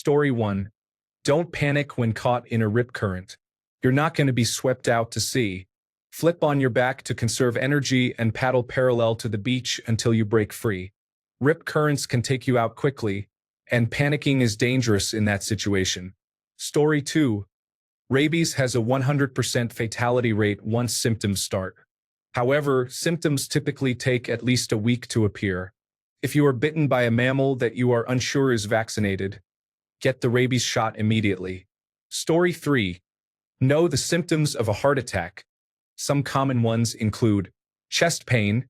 Story 1. Don't panic when caught in a rip current. You're not going to be swept out to sea. Flip on your back to conserve energy and paddle parallel to the beach until you break free. Rip currents can take you out quickly, and panicking is dangerous in that situation. Story 2. Rabies has a 100% fatality rate once symptoms start. However, symptoms typically take at least a week to appear. If you are bitten by a mammal that you are unsure is vaccinated, get the rabies shot immediately. Story 3. Know the symptoms of a heart attack. Some common ones include chest pain.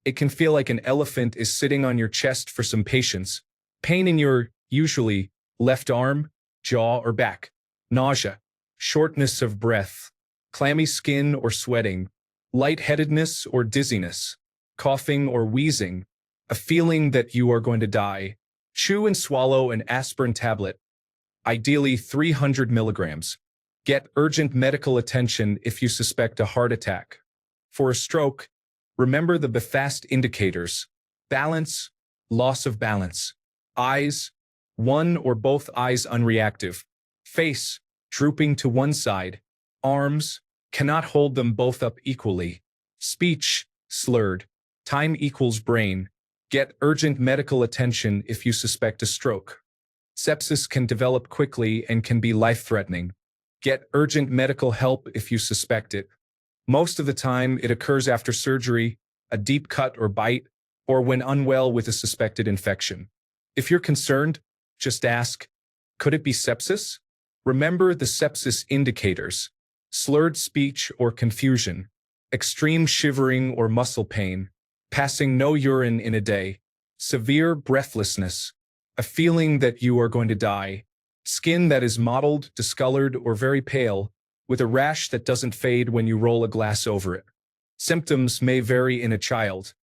It can feel like an elephant is sitting on your chest for some patience. Pain in your, usually, left arm, jaw, or back. Nausea. Shortness of breath. Clammy skin or sweating. Lightheadedness or dizziness. Coughing or wheezing. A feeling that you are going to die. Chew and swallow an aspirin tablet, ideally 300 milligrams. Get urgent medical attention if you suspect a heart attack. For a stroke, remember the BFAST indicators: balance, loss of balance, eyes, one or both eyes unreactive, face, drooping to one side, arms, cannot hold them both up equally, speech, slurred, time equals brain. Get urgent medical attention if you suspect a stroke. Sepsis can develop quickly and can be life-threatening. Get urgent medical help if you suspect it. Most of the time, it occurs after surgery, a deep cut or bite, or when unwell with a suspected infection. If you're concerned, just ask, could it be sepsis? Remember the sepsis indicators: slurred speech or confusion, extreme shivering or muscle pain, passing no urine in a day, severe breathlessness, a feeling that you are going to die, skin that is mottled, discolored, or very pale, with a rash that doesn't fade when you roll a glass over it. Symptoms may vary in a child.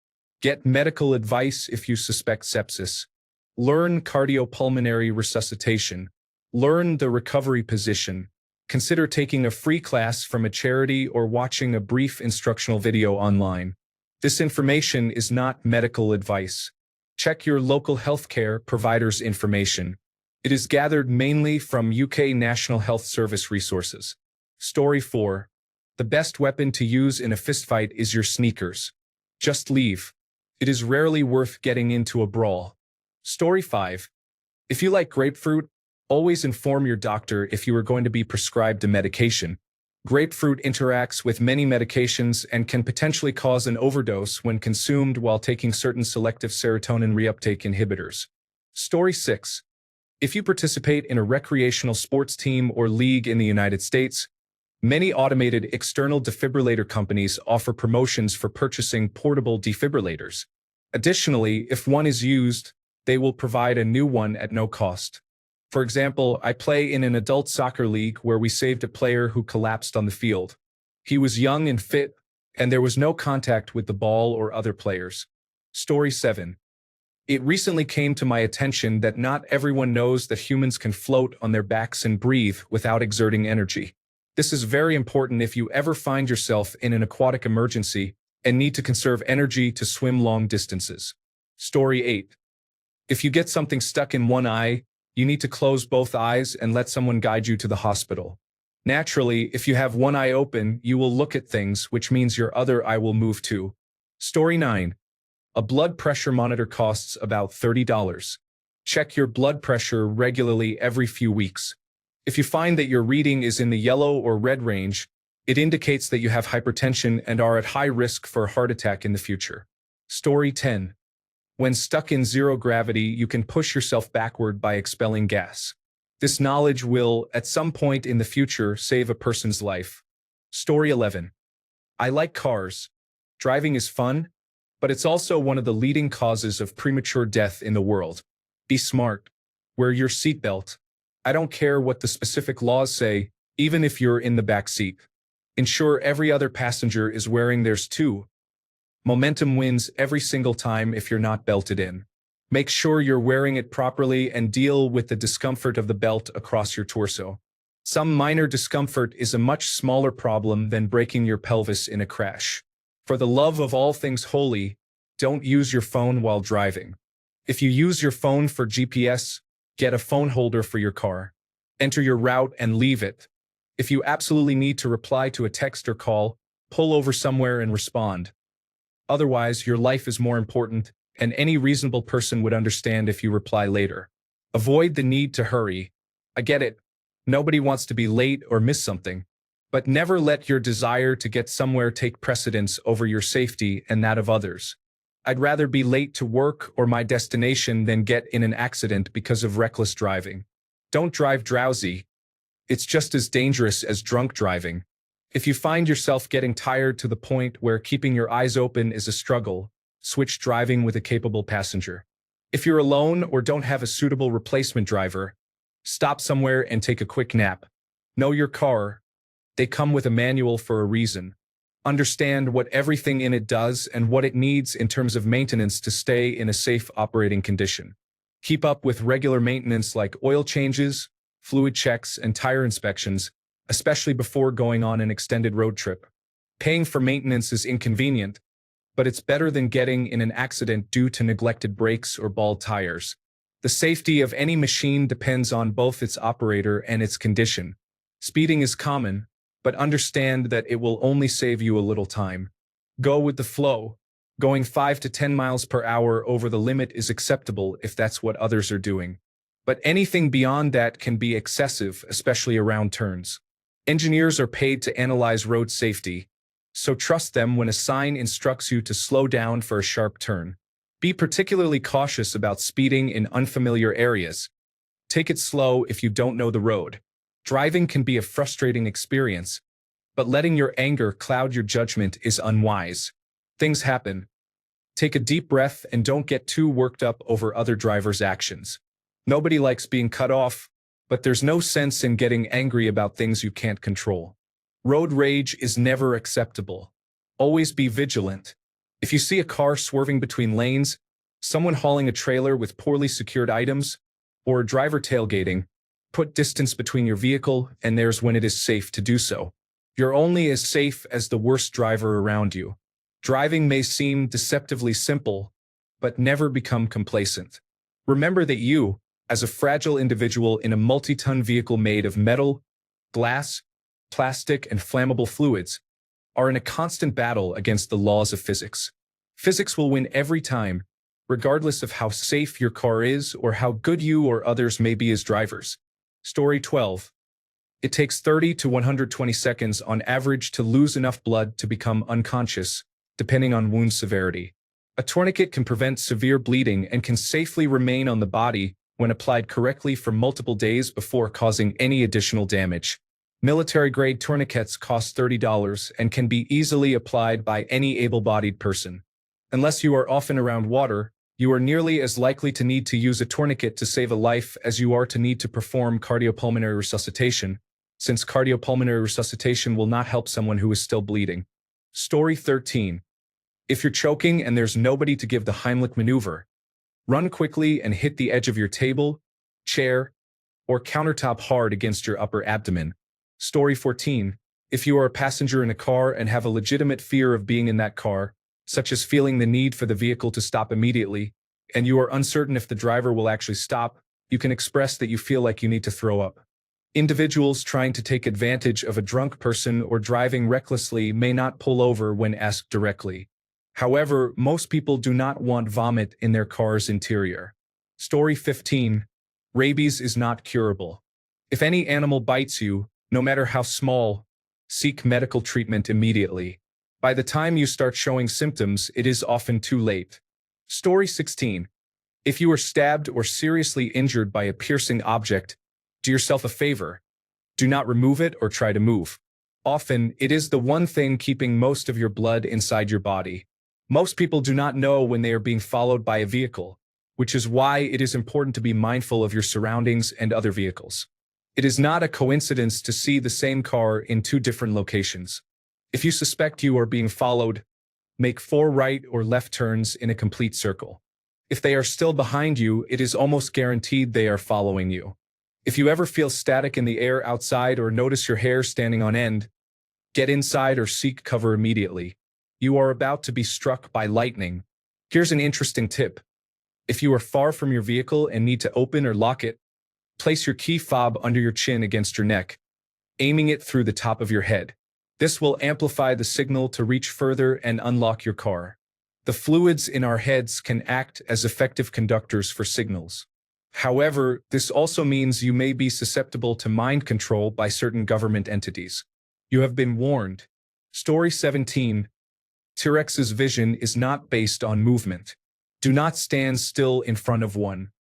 Get medical advice if you suspect sepsis. Learn cardiopulmonary resuscitation. Learn the recovery position. Consider taking a free class from a charity or watching a brief instructional video online. This information is not medical advice. Check your local healthcare provider's information. It is gathered mainly from UK National Health Service resources. Story 4. The best weapon to use in a fistfight is your sneakers. Just leave. It is rarely worth getting into a brawl. Story 5. If you like grapefruit, always inform your doctor if you are going to be prescribed a medication. Grapefruit interacts with many medications and can potentially cause an overdose when consumed while taking certain selective serotonin reuptake inhibitors. Story 6. If you participate in a recreational sports team or league in the United States, many automated external defibrillator companies offer promotions for purchasing portable defibrillators. Additionally, if one is used, they will provide a new one at no cost. For example, I play in an adult soccer league where we saved a player who collapsed on the field. He was young and fit, and there was no contact with the ball or other players. Story 7. It recently came to my attention that not everyone knows that humans can float on their backs and breathe without exerting energy. This is very important if you ever find yourself in an aquatic emergency and need to conserve energy to swim long distances. Story 8. If you get something stuck in one eye, you need to close both eyes and let someone guide you to the hospital. Naturally, if you have one eye open, you will look at things, which means your other eye will move too. Story 9. A blood pressure monitor costs about $30. Check your blood pressure regularly every few weeks. If you find that your reading is in the yellow or red range, it indicates that you have hypertension and are at high risk for a heart attack in the future. Story 10. When stuck in zero gravity, you can push yourself backward by expelling gas. This knowledge will, at some point in the future, save a person's life. Story 11. I like cars. Driving is fun, but it's also one of the leading causes of premature death in the world. Be smart. Wear your seatbelt. I don't care what the specific laws say, even if you're in the back seat. Ensure every other passenger is wearing theirs too. Momentum wins every single time if you're not belted in. Make sure you're wearing it properly and deal with the discomfort of the belt across your torso. Some minor discomfort is a much smaller problem than breaking your pelvis in a crash. For the love of all things holy, don't use your phone while driving. If you use your phone for GPS, Get a phone holder for your car. Enter your route and leave it. If you absolutely need to reply to a text or call, pull over somewhere and respond. Otherwise, your life is more important, and any reasonable person would understand if you reply later. Avoid the need to hurry. I get it. Nobody wants to be late or miss something. But never let your desire to get somewhere take precedence over your safety and that of others. I'd rather be late to work or my destination than get in an accident because of reckless driving. Don't drive drowsy. It's just as dangerous as drunk driving. If you find yourself getting tired to the point where keeping your eyes open is a struggle, switch driving with a capable passenger. If you're alone or don't have a suitable replacement driver, stop somewhere and take a quick nap. Know your car. They come with a manual for a reason. Understand what everything in it does and what it needs in terms of maintenance to stay in a safe operating condition. Keep up with regular maintenance like oil changes, fluid checks, and tire inspections, especially before going on an extended road trip. Paying for maintenance is inconvenient, but it's better than getting in an accident due to neglected brakes or bald tires. The safety of any machine depends on both its operator and its condition. Speeding is common, but understand that it will only save you a little time. Go with the flow. Going 5 to 10 miles per hour over the limit is acceptable if that's what others are doing. But anything beyond that can be excessive, especially around turns. Engineers are paid to analyze road safety, so trust them when a sign instructs you to slow down for a sharp turn. Be particularly cautious about speeding in unfamiliar areas. Take it slow if you don't know the road. Driving can be a frustrating experience, but letting your anger cloud your judgment is unwise. Things happen. Take a deep breath and don't get too worked up over other drivers' actions. Nobody likes being cut off, but there's no sense in getting angry about things you can't control. Road rage is never acceptable. Always be vigilant. If you see a car swerving between lanes, someone hauling a trailer with poorly secured items, or a driver tailgating, put distance between your vehicle and theirs when it is safe to do so. You're only as safe as the worst driver around you. Driving may seem deceptively simple, but never become complacent. Remember that you, as a fragile individual in a multi-ton vehicle made of metal, glass, plastic, and flammable fluids, are in a constant battle against the laws of physics. Physics will win every time, regardless of how safe your car is or how good you or others may be as drivers. Story 12. It takes 30 to 120 seconds on average to lose enough blood to become unconscious, depending on wound severity. A tourniquet can prevent severe bleeding and can safely remain on the body when applied correctly for multiple days before causing any additional damage. Military-grade tourniquets cost $30 and can be easily applied by any able-bodied person. Unless you are often around water, you are nearly as likely to need to use a tourniquet to save a life as you are to need to perform cardiopulmonary resuscitation, since cardiopulmonary resuscitation will not help someone who is still bleeding. Story 13. If you're choking and there's nobody to give the Heimlich maneuver, run quickly and hit the edge of your table, chair, or countertop hard against your upper abdomen. Story 14. If you are a passenger in a car and have a legitimate fear of being in that car, such as feeling the need for the vehicle to stop immediately, and you are uncertain if the driver will actually stop, you can express that you feel like you need to throw up. Individuals trying to take advantage of a drunk person or driving recklessly may not pull over when asked directly. However, most people do not want vomit in their car's interior. Story 15. Rabies is not curable. If any animal bites you, no matter how small, seek medical treatment immediately. By the time you start showing symptoms, it is often too late. Story 16. If you are stabbed or seriously injured by a piercing object, do yourself a favor. Do not remove it or try to move. Often, it is the one thing keeping most of your blood inside your body. Most people do not know when they are being followed by a vehicle, which is why it is important to be mindful of your surroundings and other vehicles. It is not a coincidence to see the same car in two different locations. If you suspect you are being followed, make 4 right or left turns in a complete circle. If they are still behind you, it is almost guaranteed they are following you. If you ever feel static in the air outside or notice your hair standing on end, get inside or seek cover immediately. You are about to be struck by lightning. Here's an interesting tip. If you are far from your vehicle and need to open or lock it, Place your key fob under your chin against your neck, aiming it through the top of your head. This will amplify the signal to reach further and unlock your car. The fluids in our heads can act as effective conductors for signals. However, this also means you may be susceptible to mind control by certain government entities. You have been warned. Story 17. T-Rex's vision is not based on movement. Do not stand still in front of one.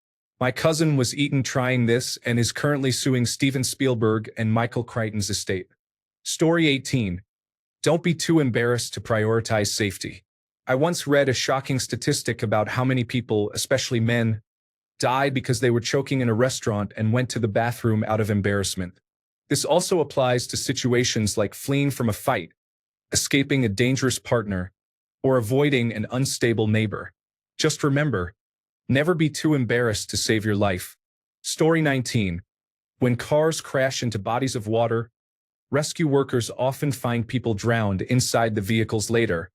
My cousin was eaten trying this and is currently suing Steven Spielberg and Michael Crichton's estate. Story 18. Don't be too embarrassed to prioritize safety. I once read a shocking statistic about how many people, especially men, died because they were choking in a restaurant and went to the bathroom out of embarrassment. This also applies to situations like fleeing from a fight, escaping a dangerous partner, or avoiding an unstable neighbor. Just remember, never be too embarrassed to save your life. Story 19. When cars crash into bodies of water, rescue workers often find people drowned inside the vehicles later,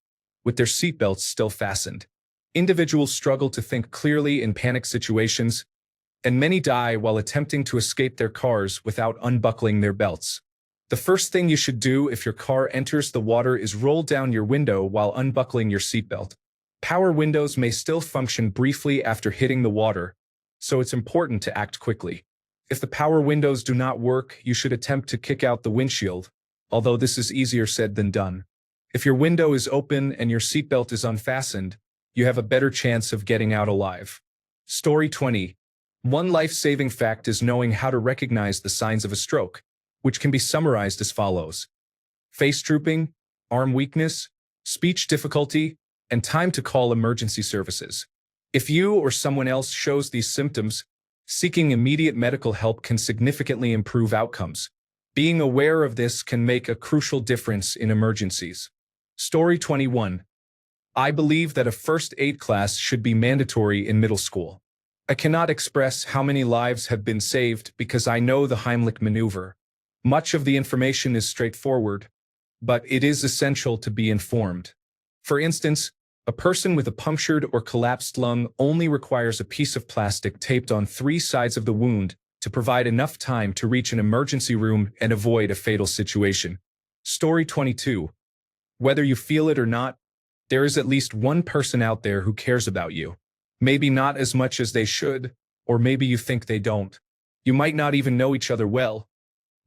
with their seatbelts still fastened. Individuals struggle to think clearly in panic situations, and many die while attempting to escape their cars without unbuckling their belts. The first thing you should do if your car enters the water is roll down your window while unbuckling your seatbelt. Power windows may still function briefly after hitting the water, so it's important to act quickly. If the power windows do not work, you should attempt to kick out the windshield, although this is easier said than done. If your window is open and your seatbelt is unfastened, you have a better chance of getting out alive. Story 20. One life-saving fact is knowing how to recognize the signs of a stroke, which can be summarized as follows: face drooping, arm weakness, speech difficulty, and time to call emergency services. If you or someone else shows these symptoms, seeking immediate medical help can significantly improve outcomes. Being aware of this can make a crucial difference in emergencies. Story 21. I believe that a first aid class should be mandatory in middle school. I cannot express how many lives have been saved because I know the Heimlich maneuver. Much of the information is straightforward, but it is essential to be informed. For instance, a person with a punctured or collapsed lung only requires a piece of plastic taped on 3 sides of the wound to provide enough time to reach an emergency room and avoid a fatal situation. Story 22. Whether you feel it or not, there is at least one person out there who cares about you. Maybe not as much as they should, or maybe you think they don't. You might not even know each other well,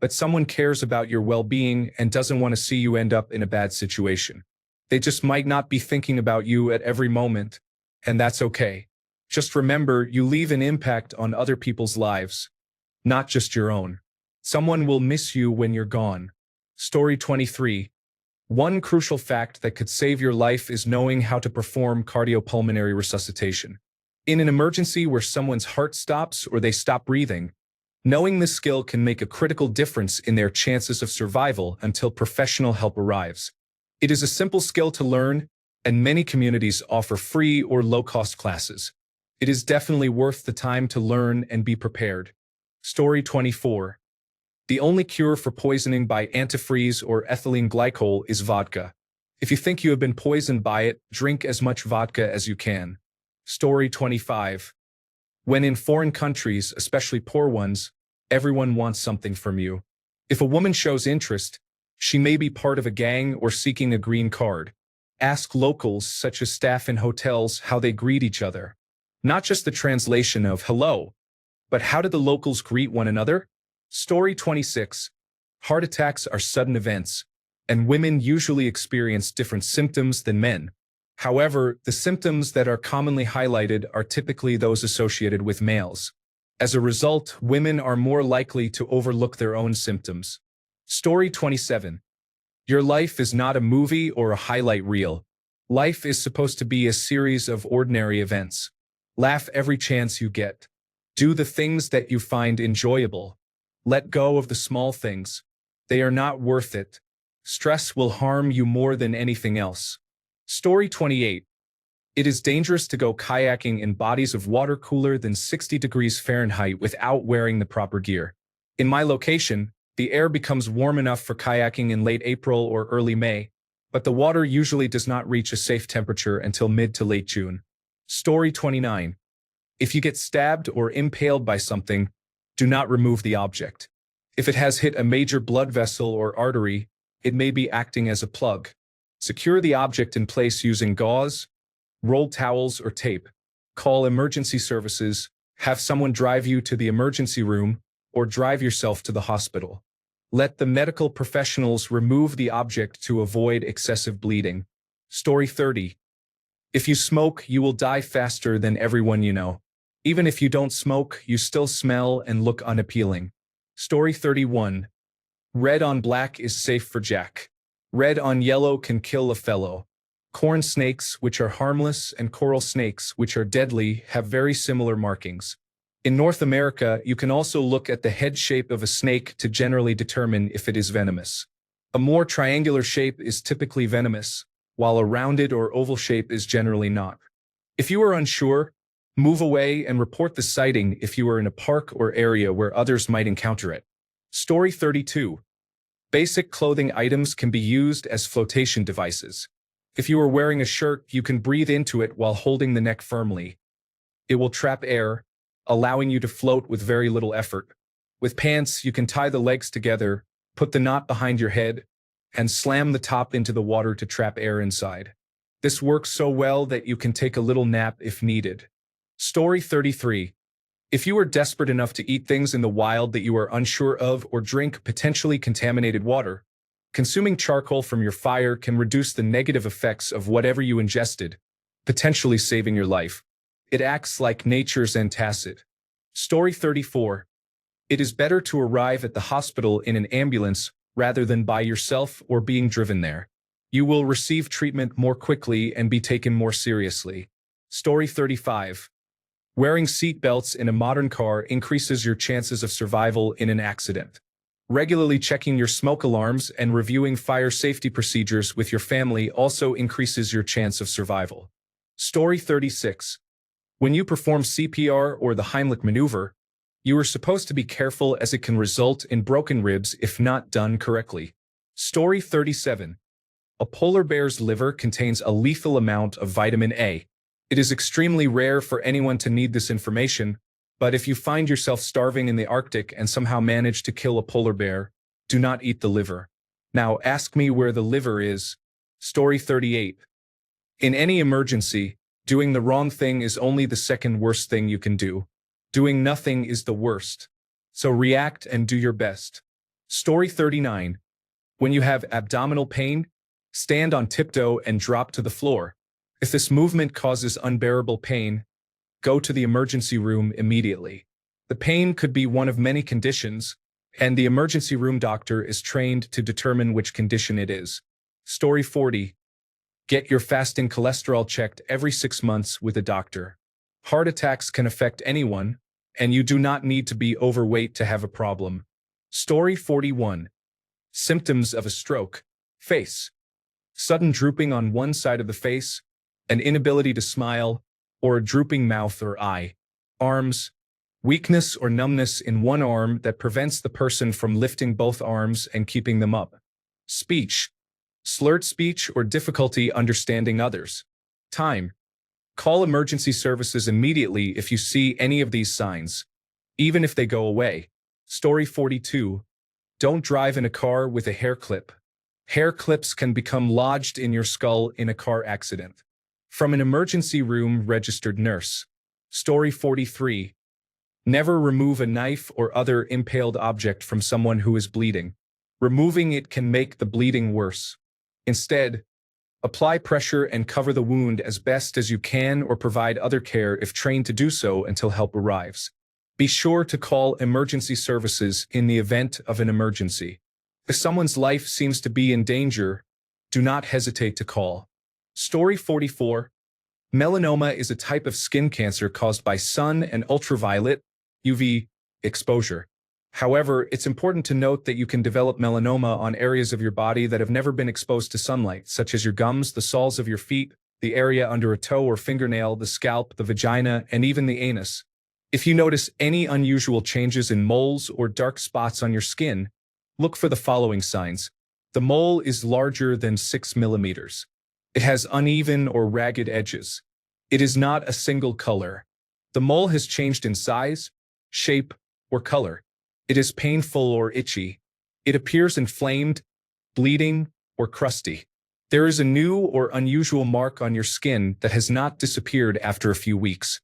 but someone cares about your well-being and doesn't want to see you end up in a bad situation. They just might not be thinking about you at every moment, and that's okay. Just remember, you leave an impact on other people's lives, not just your own. Someone will miss you when you're gone. Story 23. One crucial fact that could save your life is knowing how to perform cardiopulmonary resuscitation. In an emergency where someone's heart stops or they stop breathing, knowing this skill can make a critical difference in their chances of survival until professional help arrives. It is a simple skill to learn, and many communities offer free or low-cost classes. It is definitely worth the time to learn and be prepared. Story 24. The only cure for poisoning by antifreeze or ethylene glycol is vodka. If you think you have been poisoned by it, drink as much vodka as you can. Story 25. When in foreign countries, especially poor ones, everyone wants something from you. If a woman shows interest, she may be part of a gang or seeking a green card. Ask locals, such as staff in hotels, how they greet each other. Not just the translation of hello, but how do the locals greet one another? Story 26. Heart attacks are sudden events, and women usually experience different symptoms than men. However, the symptoms that are commonly highlighted are typically those associated with males. As a result, women are more likely to overlook their own symptoms. Story 27. Your life is not a movie or a highlight reel. Life is supposed to be a series of ordinary events. Laugh every chance you get. Do the things that you find enjoyable. Let go of the small things. They are not worth it. Stress will harm you more than anything else. Story 28. It is dangerous to go kayaking in bodies of water cooler than 60 degrees Fahrenheit without wearing the proper gear. In my location, the air becomes warm enough for kayaking in late April or early May, but the water usually does not reach a safe temperature until mid to late June. Story 29. If you get stabbed or impaled by something, Do not remove the object. If it has hit a major blood vessel or artery, it may be acting as a plug. Secure the object in place using gauze, rolled towels, or tape. Call emergency services, have someone drive you to the emergency room, or drive yourself to the hospital. Let the medical professionals remove the object to avoid excessive bleeding. Story 30. If you smoke, you will die faster than everyone you know. Even if you don't smoke, you still smell and look unappealing. Story 31. Red on black is safe for Jack. Red on yellow can kill a fellow. Corn snakes, which are harmless, and coral snakes, which are deadly, have very similar markings. In North America, you can also look at the head shape of a snake to generally determine if it is venomous. A more triangular shape is typically venomous, while a rounded or oval shape is generally not. If you are unsure, move away and report the sighting if you are in a park or area where others might encounter it. Story 32. Basic clothing items can be used as flotation devices. If you are wearing a shirt, you can breathe into it while holding the neck firmly. It will trap air, allowing you to float with very little effort. With pants, you can tie the legs together, put the knot behind your head, and slam the top into the water to trap air inside. This works so well that you can take a little nap if needed. Story 33. If you are desperate enough to eat things in the wild that you are unsure of or drink potentially contaminated water, consuming charcoal from your fire can reduce the negative effects of whatever you ingested, potentially saving your life. It acts like nature's antacid. Story 34. It is better to arrive at the hospital in an ambulance rather than by yourself or being driven there. You will receive treatment more quickly and be taken more seriously. Story 35. Wearing seat belts in a modern car increases your chances of survival in an accident. Regularly checking your smoke alarms and reviewing fire safety procedures with your family also increases your chance of survival. Story 36. When you perform CPR or the Heimlich maneuver, you are supposed to be careful as it can result in broken ribs if not done correctly. Story 37. A polar bear's liver contains a lethal amount of vitamin A. It is extremely rare for anyone to need this information, but if you find yourself starving in the Arctic and somehow manage to kill a polar bear, do not eat the liver. Now ask me where the liver is. Story 38. In any emergency, doing the wrong thing is only the second worst thing you can do. Doing nothing is the worst. So react and do your best. Story 39. When you have abdominal pain, stand on tiptoe and drop to the floor. If this movement causes unbearable pain, go to the emergency room immediately. The pain could be one of many conditions, and the emergency room doctor is trained to determine which condition it is. Story 40. Get your fasting cholesterol checked every 6 months with a doctor. Heart attacks can affect anyone, and you do not need to be overweight to have a problem. Story 41. Symptoms of a stroke. Face. Sudden drooping on one side of the face, an inability to smile, or a drooping mouth or eye. Arms. Weakness or numbness in one arm that prevents the person from lifting both arms and keeping them up. Speech. Slurred speech or difficulty understanding others. Time. Call emergency services immediately if you see any of these signs, even if they go away. Story 42. Don't drive in a car with a hair clip. Hair clips can become lodged in your skull in a car accident. From an emergency room registered nurse. Story 43. Never remove a knife or other impaled object from someone who is bleeding. Removing it can make the bleeding worse. Instead, apply pressure and cover the wound as best as you can or provide other care if trained to do so until help arrives. Be sure to call emergency services in the event of an emergency. If someone's life seems to be in danger, do not hesitate to call. Story 44. Melanoma is a type of skin cancer caused by sun and ultraviolet UV exposure. However, it's important to note that you can develop melanoma on areas of your body that have never been exposed to sunlight, such as your gums, the soles of your feet, the area under a toe or fingernail, the scalp, the vagina, and even the anus. If you notice any unusual changes in moles or dark spots on your skin, look for the following signs. The mole is larger than 6 millimeters. It has uneven or ragged edges. It is not a single color. The mole has changed in size, shape, or color. It is painful or itchy. It appears inflamed, bleeding, or crusty. There is a new or unusual mark on your skin that has not disappeared after a few weeks.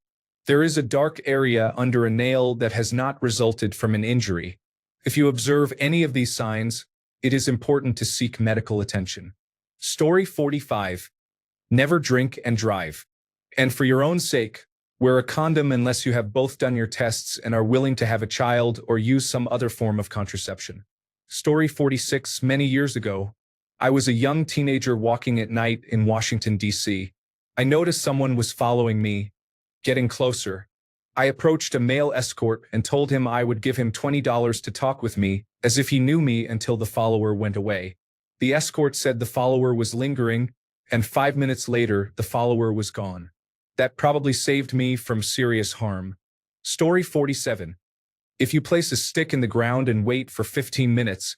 There is a dark area under a nail that has not resulted from an injury. If you observe any of these signs, it is important to seek medical attention. Story 45. Never drink and drive. And for your own sake, wear a condom unless you have both done your tests and are willing to have a child or use some other form of contraception. Story 46. Many years ago, I was a young teenager walking at night in Washington, D.C. I noticed someone was following me, getting closer. I approached a male escort and told him I would give him $20 to talk with me, as if he knew me, until the follower went away. The escort said the follower was lingering, and 5 minutes later, the follower was gone. That probably saved me from serious harm. Story 47. If you place a stick in the ground and wait for 15 minutes,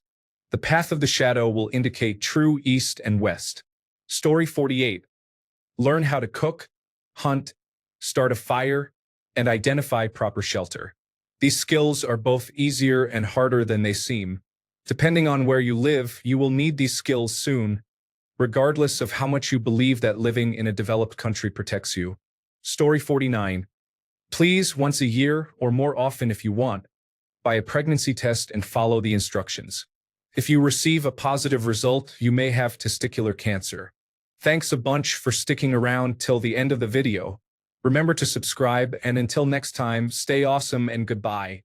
the path of the shadow will indicate true east and west. Story 48. Learn how to cook, hunt, start a fire, and identify proper shelter. These skills are both easier and harder than they seem. Depending on where you live, you will need these skills soon, regardless of how much you believe that living in a developed country protects you. Story 49. Please, once a year, or more often if you want, buy a pregnancy test and follow the instructions. If you receive a positive result, you may have testicular cancer. Thanks a bunch for sticking around till the end of the video. Remember to subscribe, and until next time, stay awesome and goodbye.